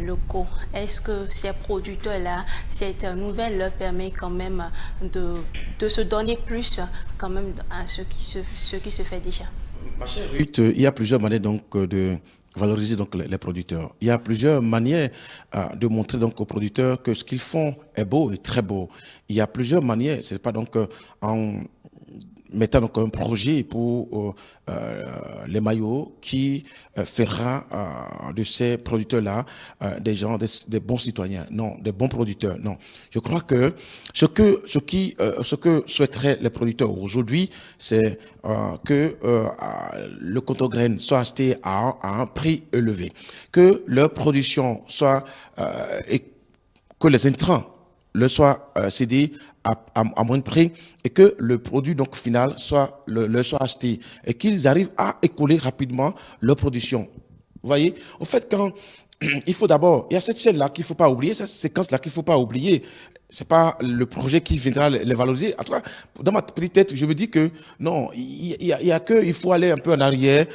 locaux. Est-ce que ces producteurs-là, cette nouvelle leur permet quand même de se donner plus quand même à ce qui se fait déjà? Ma chère Ruth, il y a plusieurs manières donc de valoriser donc les producteurs. Il y a plusieurs manières de montrer donc aux producteurs que ce qu'ils font est beau et très beau. Il y a plusieurs manières. C'est pas donc en mettant donc un projet pour les maillots qui fera de ces producteurs-là des gens, des bons citoyens, non, des bons producteurs, non. Je crois que ce que souhaiteraient les producteurs aujourd'hui, c'est que le coton graine soit acheté à un prix élevé, que leur production soit et que les intrants le soient cédés à moins de prix et que le produit donc final soit acheté et qu'ils arrivent à écouler rapidement leur production. Vous voyez, au fait, quand il faut d'abord, il y a cette chaîne-là qu'il ne faut pas oublier, cette séquence-là qu'il ne faut pas oublier. C'est pas le projet qui viendra les valoriser. En tout cas, dans ma petite tête, je me dis que non, il faut aller un peu en arrière,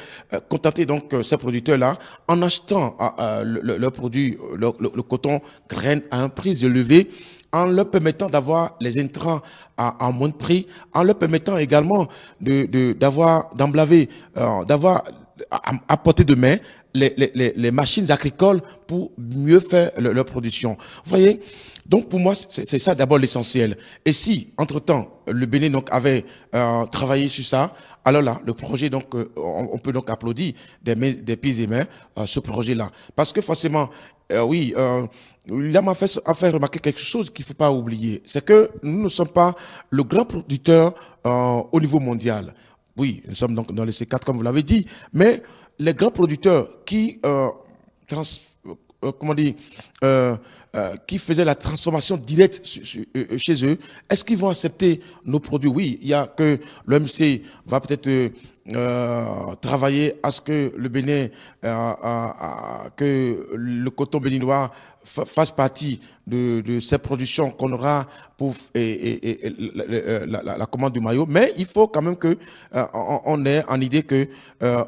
contenter donc ces producteurs-là en achetant leur produit, le coton graine à un prix élevé, en leur permettant d'avoir les intrants à moins de prix, en leur permettant également d'avoir à portée de main les machines agricoles pour mieux faire leur production. Vous voyez? Donc pour moi, c'est ça d'abord l'essentiel. Et si, entre-temps, le Bénin donc avait travaillé sur ça, alors là, le projet, donc, on peut donc applaudir des pieds et mains ce projet-là. Parce que forcément, oui, il m'a fait remarquer quelque chose qu'il ne faut pas oublier. C'est que nous ne sommes pas le grand producteur au niveau mondial. Oui, nous sommes donc dans les C4, comme vous l'avez dit, mais les grands producteurs qui qui faisaient la transformation directe chez eux, est-ce qu'ils vont accepter nos produits? Oui, il y a que l'OMC va peut-être travailler à ce que le Bénin, que le coton béninois fasse partie de ces productions qu'on aura pour la commande du maillot. Mais il faut quand même que on ait en idée que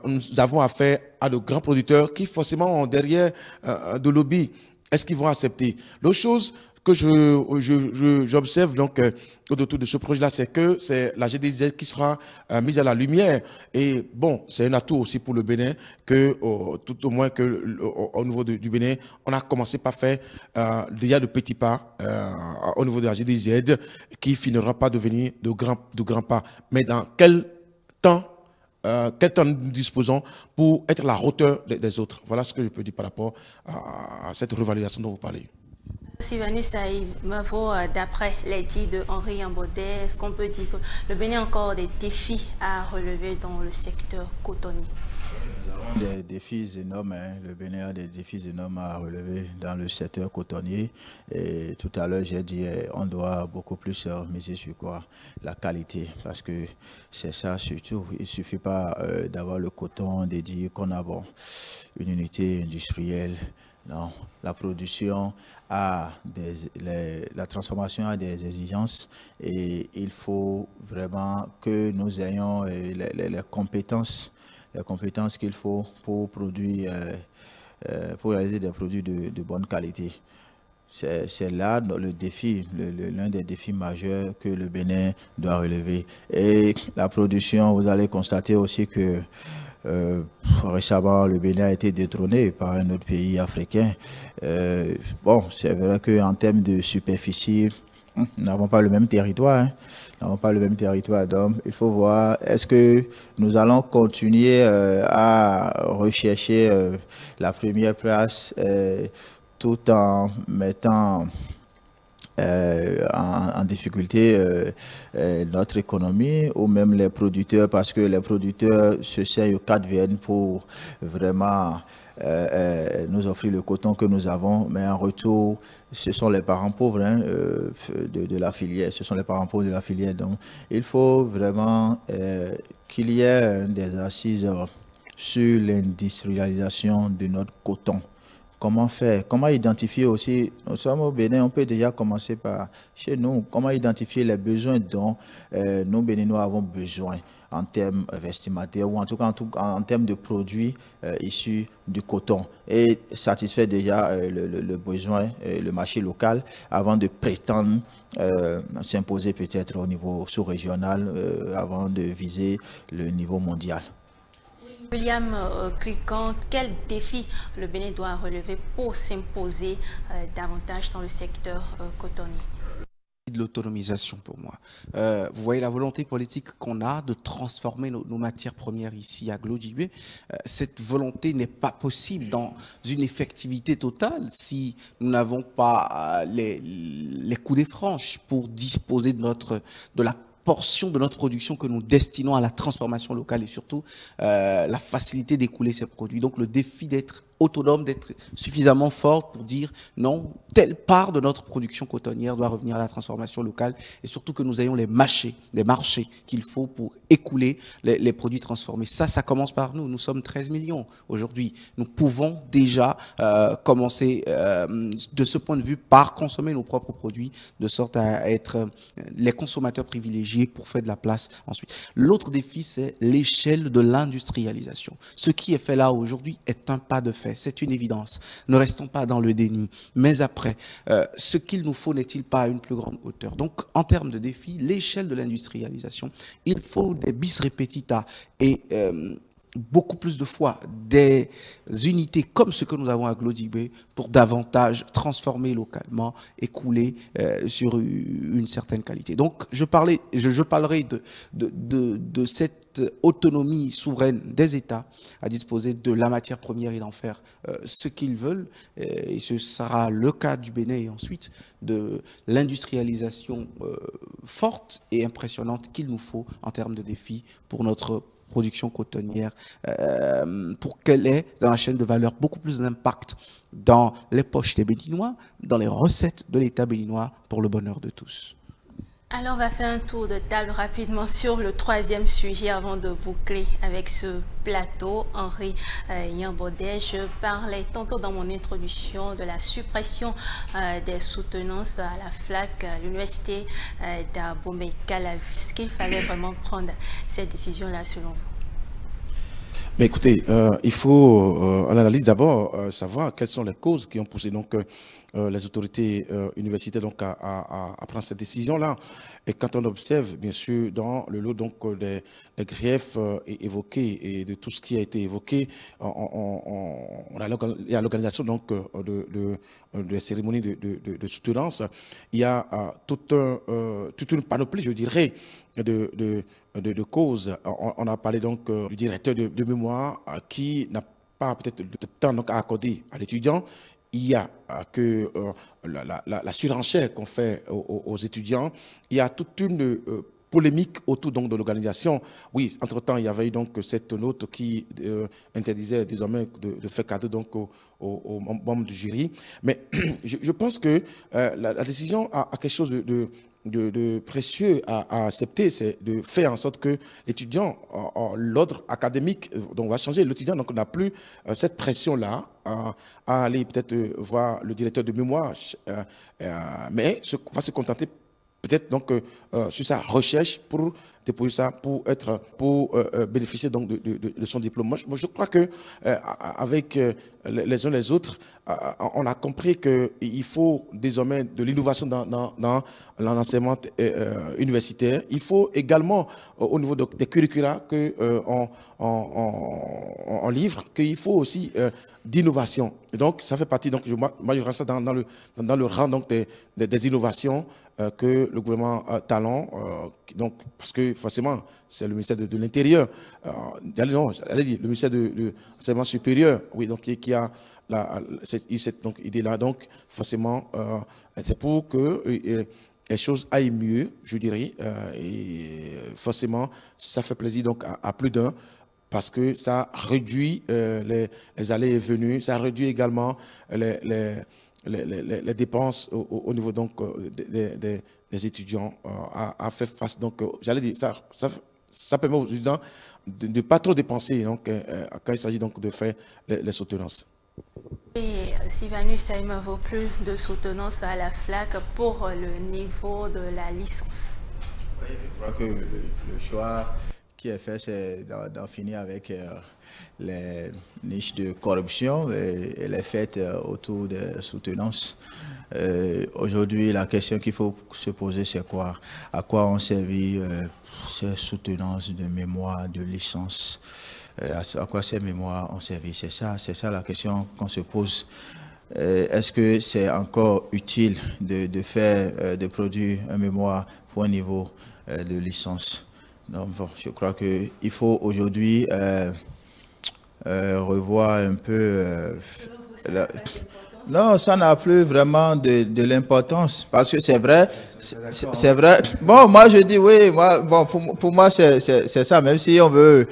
nous avons affaire à de grands producteurs qui forcément ont derrière de lobby. Est-ce qu'ils vont accepter? L'autre chose que j'observe donc autour de ce projet-là, c'est que c'est la GDZ qui sera mise à la lumière. Et bon, c'est un atout aussi pour le Bénin que tout au moins que au niveau du Bénin, on a commencé par faire déjà de petits pas au niveau de la GDZ qui finira pas devenir de grands pas. Mais dans quel temps nous disposons pour être à la hauteur des autres? Voilà ce que je peux dire par rapport à cette revalidation dont vous parlez. Sylvanus Saïmavo, d'après les dits de Henri Yambodé, est-ce qu'on peut dire que le Bénin a encore des défis à relever dans le secteur cotonnier? Nous avons des défis énormes, hein. Le Bénin a des défis énormes à relever dans le secteur cotonnier. Et tout à l'heure, j'ai dit on doit beaucoup plus miser sur quoi? La qualité, parce que c'est ça surtout. Il ne suffit pas d'avoir le coton, de dire qu'on a bon. une unité industrielle. Non, la production a la transformation a des exigences et il faut vraiment que nous ayons les compétences qu'il faut pour produire, pour réaliser des produits de bonne qualité. C'est là le défi, l'un des défis majeurs que le Bénin doit relever. Et la production, vous allez constater aussi que récemment, le Bénin a été détrôné par un autre pays africain. Bon, c'est vrai qu'en termes de superficie, nous n'avons pas le même territoire. Nous n'avons pas le même territoire. Donc, il faut voir, est-ce que nous allons continuer à rechercher la première place tout en mettant en difficulté notre économie ou même les producteurs, parce que les producteurs se servent aux 4 VN pour vraiment nous offrir le coton que nous avons, mais en retour, ce sont les parents pauvres de la filière, ce sont les parents pauvres de la filière. Donc, il faut vraiment qu'il y ait des assises sur l'industrialisation de notre coton. Comment faire? Comment identifier aussi? Nous sommes au Bénin, on peut déjà commencer par chez nous. Comment identifier les besoins dont nous, Béninois, avons besoin en termes vestimentaires ou en tout cas en termes de produits issus du coton et satisfaire déjà le besoin, le marché local avant de prétendre s'imposer peut-être au niveau sous-régional avant de viser le niveau mondial. William Krikan, quel défi le Bénin doit relever pour s'imposer davantage dans le secteur cotonnier? De l'autonomisation pour moi. Vous voyez la volonté politique qu'on a de transformer nos matières premières ici à Glodjibé. Cette volonté n'est pas possible dans une effectivité totale si nous n'avons pas les coups des franches pour disposer de la portion de notre production que nous destinons à la transformation locale et surtout la facilité d'écouler ces produits. Donc le défi d'être autonome, d'être suffisamment fort pour dire non, telle part de notre production cotonnière doit revenir à la transformation locale et surtout que nous ayons les marchés qu'il faut pour écouler les produits transformés. Ça commence par nous. Nous sommes 13 millions aujourd'hui. Nous pouvons déjà commencer de ce point de vue par consommer nos propres produits de sorte à être les consommateurs privilégiés pour faire de la place ensuite. L'autre défi, c'est l'échelle de l'industrialisation. Ce qui est fait là aujourd'hui est un pas de fait. C'est une évidence. Ne restons pas dans le déni. Mais après, ce qu'il nous faut n'est-il pas à une plus grande hauteur? Donc, en termes de défis, l'échelle de l'industrialisation, il faut des bis repetita et beaucoup plus de fois des unités comme ce que nous avons à Glodjibé pour davantage transformer localement, écouler sur une certaine qualité. Donc, je parlerai de cette autonomie souveraine des États à disposer de la matière première et d'en faire ce qu'ils veulent. Et ce sera le cas du Bénin et ensuite de l'industrialisation forte et impressionnante qu'il nous faut en termes de défis pour notre production cotonnière, pour qu'elle ait dans la chaîne de valeur beaucoup plus d'impact dans les poches des Béninois, dans les recettes de l'État béninois pour le bonheur de tous. Alors, on va faire un tour de table rapidement sur le 3e sujet avant de boucler avec ce plateau. Henri Yambaudet, je parlais tantôt dans mon introduction de la suppression des soutenances à la FLAC, à l'université d'Abomey-Calavi. Est-ce qu'il fallait vraiment prendre cette décision-là selon vous? Mais écoutez, il faut, en analyse d'abord, savoir quelles sont les causes qui ont poussé donc les autorités universitaires donc à prendre cette décision-là. Et quand on observe, bien sûr, dans le lot donc des griefs évoqués et de tout ce qui a été évoqué, il y a l'organisation donc de cérémonies de soutenance. Il y a toute une panoplie, je dirais, de causes. On a parlé donc du directeur de mémoire qui n'a pas peut-être de temps donc à accorder à l'étudiant. Il y a que la surenchère qu'on fait aux étudiants. Il y a toute une polémique autour donc de l'organisation. Oui, entre-temps, il y avait eu donc cette note qui interdisait désormais de faire cadeau donc aux membres du jury. Mais je pense que la décision a quelque chose de précieux à accepter, c'est de faire en sorte que l'étudiant, l'ordre académique donc, va changer. L'étudiant donc n'a plus cette pression-là à aller peut-être voir le directeur de mémoire, mais va se contenter peut-être donc sur sa recherche pour déposer ça, pour bénéficier donc de son diplôme. Moi, je crois que avec les uns les autres, on a compris qu'il faut désormais de l'innovation dans l'enseignement universitaire. Il faut également au niveau des curricula on livre, qu'il faut aussi d'innovation. Et donc, ça fait partie, donc, moi, je rends ça dans le rang donc, des innovations que le gouvernement Talon, donc, parce que forcément, c'est le ministère de l'Intérieur, non, j'allais dire, le ministère de l'Enseignement supérieur, oui, donc, qui a cette donc, idée-là. Donc, forcément, c'est pour que les choses aillent mieux, je dirais, et forcément, ça fait plaisir donc à plus d'un, parce que ça réduit les allées et venues, ça réduit également les dépenses au niveau donc des étudiants à faire face. Donc, j'allais dire, ça permet aux étudiants de ne pas trop dépenser donc, quand il s'agit donc de faire les soutenances. Et Sylvanus, ça ne vaut plus de soutenance à la FLAC pour le niveau de la licence. Oui, je crois que le choix qui est fait, c'est d'en finir avec les niches de corruption et les fêtes autour des soutenances. Aujourd'hui, la question qu'il faut se poser, c'est quoi? À quoi ont servi ces soutenances de mémoire, de licence? À quoi ces mémoires ont servi? C'est ça la question qu'on se pose. Est-ce que c'est encore utile de produire un mémoire pour un niveau de licence? Donc, bon, je crois qu'il faut aujourd'hui revoir un peu... Non, ça n'a plus vraiment de l'importance, parce que c'est vrai, Bon, moi je dis oui, pour moi c'est ça, même si on veut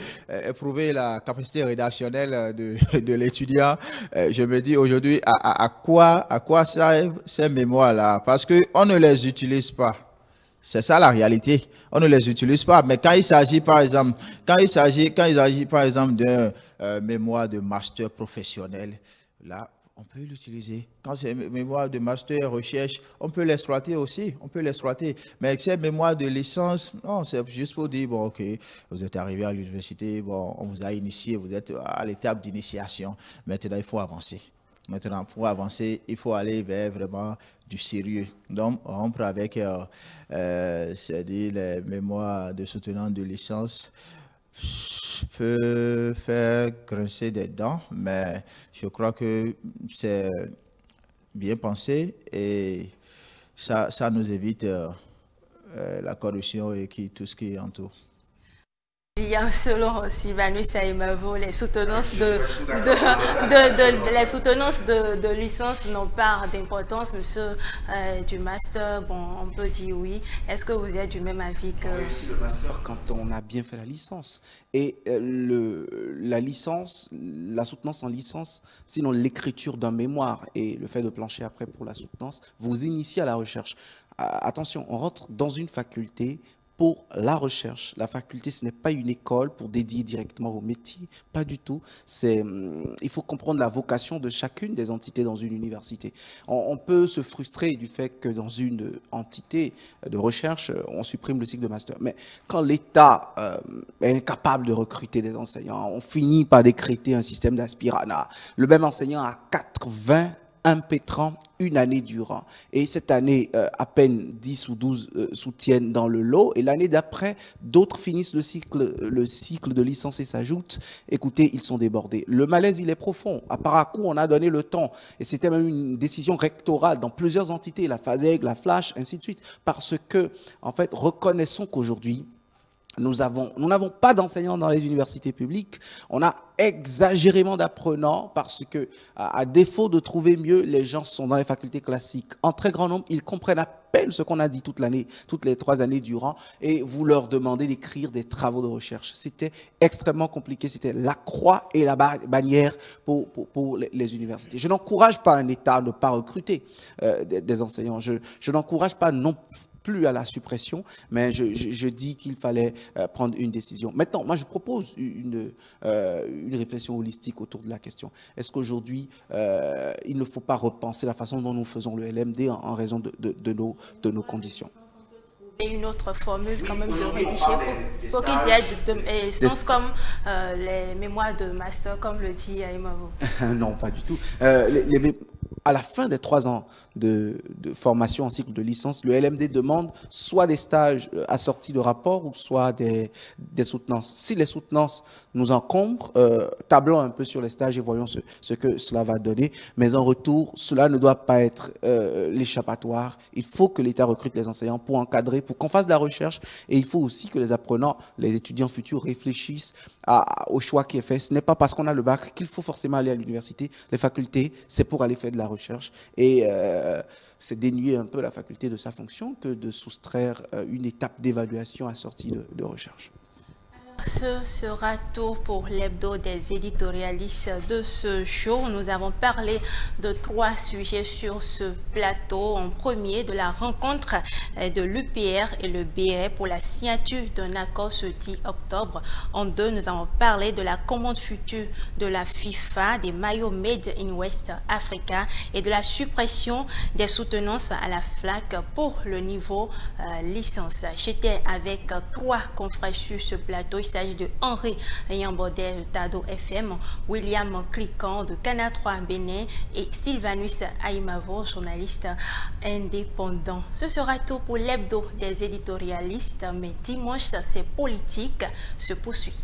éprouver la capacité rédactionnelle de l'étudiant, je me dis aujourd'hui à quoi servent ces mémoires-là, parce qu'on ne les utilise pas. C'est ça la réalité. On ne les utilise pas. Mais quand il s'agit par exemple, d'un mémoire de master professionnel, là, on peut l'utiliser. Quand c'est mémoire de master recherche, on peut l'exploiter aussi. On peut l'exploiter. Mais avec ces mémoires de licence, non, c'est juste pour dire, bon, ok, vous êtes arrivé à l'université, bon, on vous a initié, vous êtes à l'étape d'initiation. Maintenant, il faut avancer. Maintenant, pour avancer, il faut aller vers vraiment du sérieux. Donc, rompre avec c'est-à-dire les mémoires de soutenants de licence peut faire grincer des dents, mais je crois que c'est bien pensé et ça nous évite la corruption et tout ce qui entoure. Il y a selon Sylvanus Saïmavo, les soutenances de licence n'ont pas d'importance. Monsieur du master, bon, on peut dire oui. Est-ce que vous êtes du même avis que... On réussit le master quand on a bien fait la licence. Et la licence, la soutenance en licence, sinon l'écriture d'un mémoire et le fait de plancher après pour la soutenance, vous initiez à la recherche. Attention, on rentre dans une faculté pour la recherche. La faculté, ce n'est pas une école pour dédier directement au métier, pas du tout. Il faut comprendre la vocation de chacune des entités dans une université. On peut se frustrer du fait que dans une entité de recherche, on supprime le cycle de master. Mais quand l'État est incapable de recruter des enseignants, on finit par décréter un système d'aspiranat. Le même enseignant a 80 impétrant une année durant. Et cette année, à peine 10 ou 12 soutiennent dans le lot. Et l'année d'après, d'autres finissent le cycle de licence et s'ajoutent. Écoutez, ils sont débordés. Le malaise, il est profond. À Parakou, on a donné le temps. Et c'était même une décision rectorale dans plusieurs entités, la FASEG, la Flash, ainsi de suite. Parce que, en fait, reconnaissons qu'aujourd'hui, nous n'avons pas d'enseignants dans les universités publiques. On a exagérément d'apprenants parce que, à défaut de trouver mieux, les gens sont dans les facultés classiques. En très grand nombre, ils comprennent à peine ce qu'on a dit toute l'année, toutes les 3 années durant, et vous leur demandez d'écrire des travaux de recherche. C'était extrêmement compliqué. C'était la croix et la bannière pour les universités. Je n'encourage pas un État à ne pas recruter des enseignants. Je n'encourage pas non plus à la suppression, mais je dis qu'il fallait prendre une décision. Maintenant, moi, je propose une réflexion holistique autour de la question. Est-ce qu'aujourd'hui, il ne faut pas repenser la façon dont nous faisons le LMD en raison de nos conditions? Et une autre formule quand même de rédiger pour qu'ils aient sens comme les mémoires de master, comme le dit Aimavo. Non, pas du tout. À la fin des 3 ans de formation en cycle de licence, le LMD demande soit des stages assortis de rapports ou soit des soutenances. Si les soutenances nous encombrent, tablons un peu sur les stages et voyons ce que cela va donner. Mais en retour, cela ne doit pas être l'échappatoire. Il faut que l'État recrute les enseignants pour encadrer, pour qu'on fasse de la recherche. Et il faut aussi que les apprenants, les étudiants futurs réfléchissent au choix qui est fait. Ce n'est pas parce qu'on a le bac qu'il faut forcément aller à l'université. Les facultés, c'est pour aller faire de la recherche. Et c'est dénuer un peu la faculté de sa fonction que de soustraire une étape d'évaluation assortie de recherche. Ce sera tout pour l'hebdo des éditorialistes de ce jour. Nous avons parlé de 3 sujets sur ce plateau. En premier, de la rencontre de l'UPR et le BR pour la signature d'un accord ce 10 octobre. En 2, nous avons parlé de la commande future de la FIFA des maillots Made in West Africa et de la suppression des soutenances à la FLAC pour le niveau licence. J'étais avec 3 confrères sur ce plateau. Il s'agit de Henri Yambodé de Tado FM, William Cliquant de Canal 3 Bénin et Sylvanus Aimavo, journaliste indépendant. Ce sera tout pour l'hebdo des éditorialistes, mais dimanche, c'est politique se poursuit.